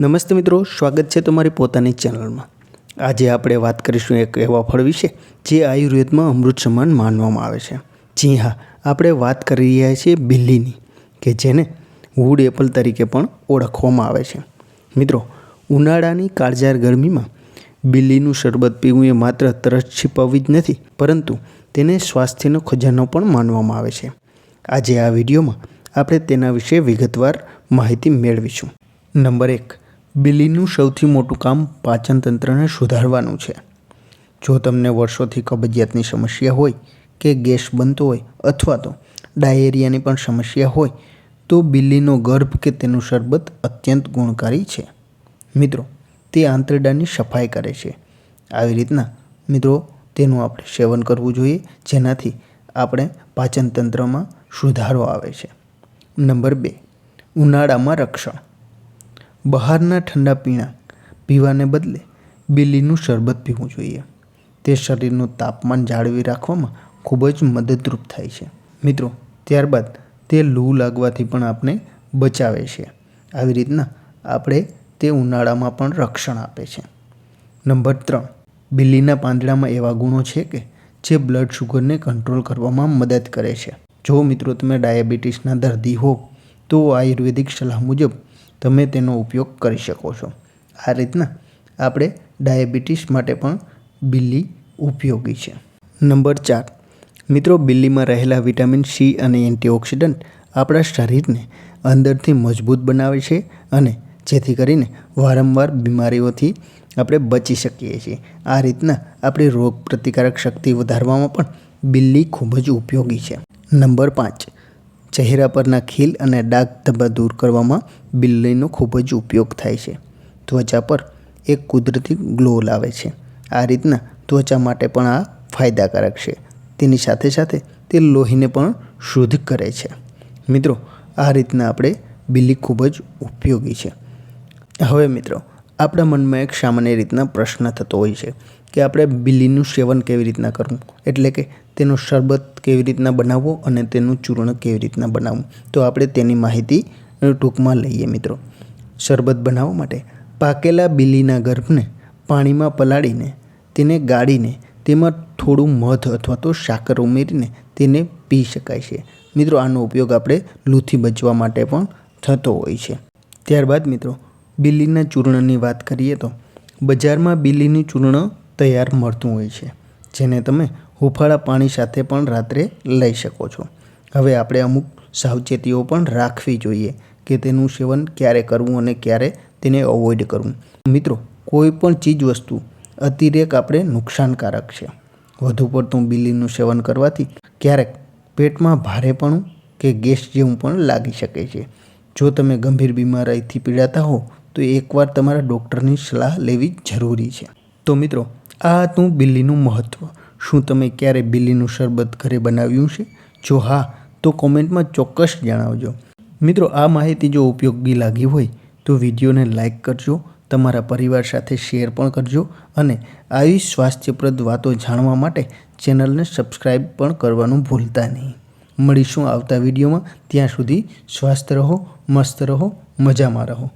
નમસ્તે મિત્રો, સ્વાગત છે તમારી પોતાની ચેનલમાં। આજે આપણે વાત કરીશું એક એવા ફળ વિશે જે આયુર્વેદમાં અમૃત સમાન માનવામાં આવે છે। જી હા, આપણે વાત કરી રહ્યા છીએ બિલ્લીની, કે જેને વુડ એપલ તરીકે પણ ઓળખવામાં આવે છે। મિત્રો, ઉનાળાની કાળઝાળ ગરમીમાં બિલ્લીનું શરબત પીવું એ માત્ર તરસ છીપાવવી જ નથી, પરંતુ તેને સ્વાસ્થ્યનો ખજાનો પણ માનવામાં આવે છે। આજે આ વિડીયોમાં આપણે તેના વિશે વિગતવાર માહિતી મેળવીશું। નંબર 1, બિલ્લીનું સૌથી મોટું કામ પાચન તંત્રને સુધારવાનું છે। જો તમને વર્ષોથી કબજિયાતની સમસ્યા હોય, કે ગેસ બનતો હોય, અથવા તો ડાયેરિયાની પણ સમસ્યા હોય, તો બિલ્લીનો ગર્ભ કે તેનું શરબત અત્યંત ગુણકારી છે। મિત્રો, તે આંતરડાની સફાઈ કરે છે। આવી રીતના મિત્રો તેનું આપણે સેવન કરવું જોઈએ, જેનાથી આપણે પાચન તંત્રમાં સુધારો આવે છે। નંબર 2, ઉનાળામાં રક્ષણ। બહારના ઠંડા પીણા પીવાને બદલે બિલ્લીનું શરબત પીવું જોઈએ। તે શરીરનું તાપમાન જાળવી રાખવામાં ખૂબ જ મદદરૂપ થાય છે। મિત્રો, ત્યારબાદ તે લૂ લાગવાથી પણ આપણે બચાવે છે। આવી રીતના આપણે તે ઉનાળામાં પણ રક્ષણ આપે છે। નંબર 3, બિલ્લીના પાંદડામાં એવા ગુણો છે કે જે બ્લડ શુગરને કંટ્રોલ કરવામાં મદદ કરે છે। જો મિત્રો તમે ડાયાબિટીસના દર્દી હો, તો આયુર્વેદિક સલાહ મુજબ તમે તેનો ઉપયોગ કરી શકો છો। આ રીતના આપણે ડાયાબિટીસ માટે પણ બિલ્લી ઉપયોગી છે। નંબર 4, મિત્રો બિલ્લીમાં રહેલા વિટામિન સી અને એન્ટીઓક્સિડન્ટ આપણા શરીરને અંદરથી મજબૂત બનાવે છે, અને જેથી કરીને વારંવાર બીમારીઓથી આપણે બચી શકીએ છીએ। આ રીતના આપણી રોગ પ્રતિકારક શક્તિ વધારવામાં પણ બિલ્લી ખૂબ જ ઉપયોગી છે। નંબર 5, ચહેરા પરના ખીલ અને ડાઘ ધબ્બા દૂર કરવામાં બિલ્લીનો ખૂબ જ ઉપયોગ થાય છે। ત્વચા પર એક કુદરતી ગ્લો લાવે છે। આ રીતના ત્વચા માટે પણ આ ફાયદાકારક છે। તેની સાથે સાથે તે લોહીને પણ શુદ્ધ કરે છે। મિત્રો, આ રીતના આપણે બિલ્લી ખૂબ જ ઉપયોગી છે। હવે મિત્રો, આપણા મનમાં એક સામાન્ય રીતના પ્રશ્ન થતો હોય છે કે આપણે બિલ્લીનું સેવન કેવી રીતના કરવું, એટલે કે તેનો શરબત કેવી રીતના બનાવવો અને તેનું ચૂર્ણ કેવી રીતના બનાવવું। તો આપણે તેની માહિતી ટૂંકમાં લઈએ। મિત્રો, શરબત બનાવવા માટે પાકેલા બિલ્લીના ગર્ભને પાણીમાં પલાળીને તેને ગાળીને તેમાં થોડું મધ અથવા તો સાકર ઉમેરીને તેને પી શકાય છે। મિત્રો, આનો ઉપયોગ આપણે લૂથી બચવા માટે પણ થતો હોય છે। ત્યારબાદ મિત્રો, બિલ્લીના ચૂર્ણની વાત કરીએ તો બજારમાં બિલ્લીનું ચૂર્ણ તૈયાર મળતું હોય છે, જેને તમે હુંફાળા પાણી સાથે પણ રાત્રે લઈ શકો છો। હવે આપણે અમુક સાવચેતીઓ પણ રાખવી જોઈએ કે તેનું સેવન ક્યારે કરવું અને ક્યારે તેને અવોઇડ કરવું। મિત્રો, કોઈ પણ ચીજ વસ્તુ અતિરેક આપણે નુકસાનકારક છે। વધુ પડતું બિલ્લીનું સેવન કરવાથી ક્યારેક પેટમાં ભારેપણું કે ગેસ જેવું પણ લાગી શકે છે। જો તમે ગંભીર બીમારીથી પીડાતા હો, તો એકવાર તમારા ડૉક્ટરની સલાહ લેવી જરૂરી છે। તો મિત્રો, આ હતું બિલ્લીનું મહત્ત્વ। શું તમે ક્યારે બિલ્લીનું શરબત ઘરે બનાવ્યું છે? જો હા, તો કોમેન્ટમાં ચોક્કસ જણાવજો। મિત્રો, આ માહિતી જો ઉપયોગી લાગી હોય તો વિડીયોને લાઇક કરજો, તમારા પરિવાર સાથે શેર પણ કરજો, અને આવી સ્વાસ્થ્યપ્રદ વાતો જાણવા માટે ચેનલને સબસ્ક્રાઈબ પણ કરવાનું ભૂલતા નહીં। મળીશું આવતા વિડીયોમાં। ત્યાં સુધી સ્વસ્થ રહો, મસ્ત રહો, મજામાં રહો।